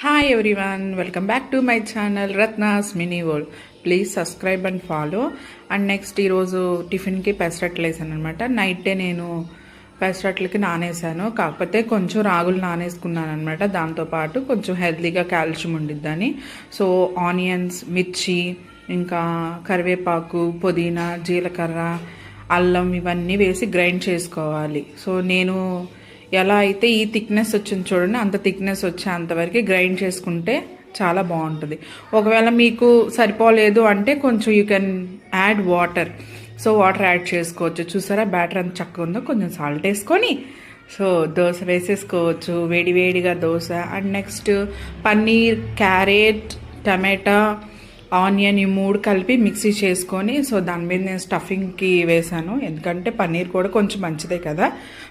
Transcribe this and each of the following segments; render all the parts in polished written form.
Hi everyone, welcome back to my channel Ratna's Mini World. Please subscribe and follow. And next ఈరోజు టిఫిన్కి పెసరట్లు వేసాను అనమాట. నైటే నేను పెసరట్లకి నానేసాను, కాకపోతే కొంచెం రాగులు నానేసుకున్నాను అనమాట. దాంతోపాటు కొంచెం హెల్తీగా కాల్షియం ఉండిద్దని. సో ఆనియన్స్, మిర్చి, ఇంకా కరివేపాకు, పుదీనా, జీలకర్ర, అల్లం ఇవన్నీ వేసి గ్రైండ్ చేసుకోవాలి. సో నేను ఎలా అయితే ఈ థిక్నెస్ వచ్చింది చూడండి, అంత థిక్నెస్ వచ్చేంతవరకు గ్రైండ్ చేసుకుంటే చాలా బాగుంటుంది. ఒకవేళ మీకు సరిపోలేదు అంటే కొంచెం you can add water. So water add చేసుకోవచ్చు. చూసారా బ్యాటర్ అంత చక్కగా ఉందో. కొంచెం సాల్ట్ వేసుకొని సో దోశ వేసేసుకోవచ్చు, వేడివేడిగా dosa. And next paneer, carrot, tomato, onion ఈ మూడు కలిపి మిక్సీ చేసుకొని సో దాని మీద నేను స్టఫింగ్కి వేసాను, ఎందుకంటే పన్నీర్ కూడా కొంచెం మంచిదే కదా.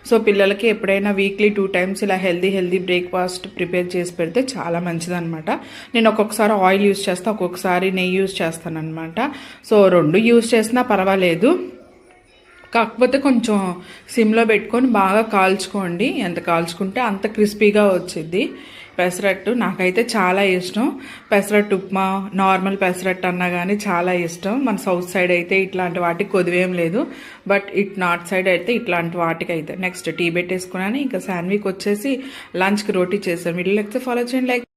సో పిల్లలకి ఎప్పుడైనా వీక్లీ 2 times ఇలా హెల్దీ బ్రేక్ఫాస్ట్ ప్రిపేర్ చేసి పెడితే చాలా మంచిదన్నమాట. నేను ఒక్కొక్కసారి ఆయిల్ యూస్ చేస్తాను, ఒక్కొక్కసారి నెయ్యి యూస్ చేస్తాను అనమాట. సో 2 యూస్ చేసినా పర్వాలేదు, కాకపోతే కొంచెం సిమ్లో పెట్టుకొని బాగా కాల్చుకోండి. ఎంత కాల్చుకుంటే అంత క్రిస్పీగా వచ్చింది పెసరట్టు. నాకైతే చాలా ఇష్టం. పెసరట్టు ఉప్మా, నార్మల్ పెసరట్టు అన్నా కానీ చాలా ఇష్టం. మన సౌత్ సైడ్ అయితే ఇట్లాంటి వాటికి కొద్దివేం లేదు, బట్ నార్త్ సైడ్ అయితే ఇట్లాంటి వాటికి అయితే. నెక్స్ట్ టీ పెట్టేసుకున్నాను. ఇంకా శాండ్విచ్ వచ్చేసి లంచ్కి రోటీ చేశాను. వీళ్ళు లేకపోతే ఫాలో చేయండి. లైక్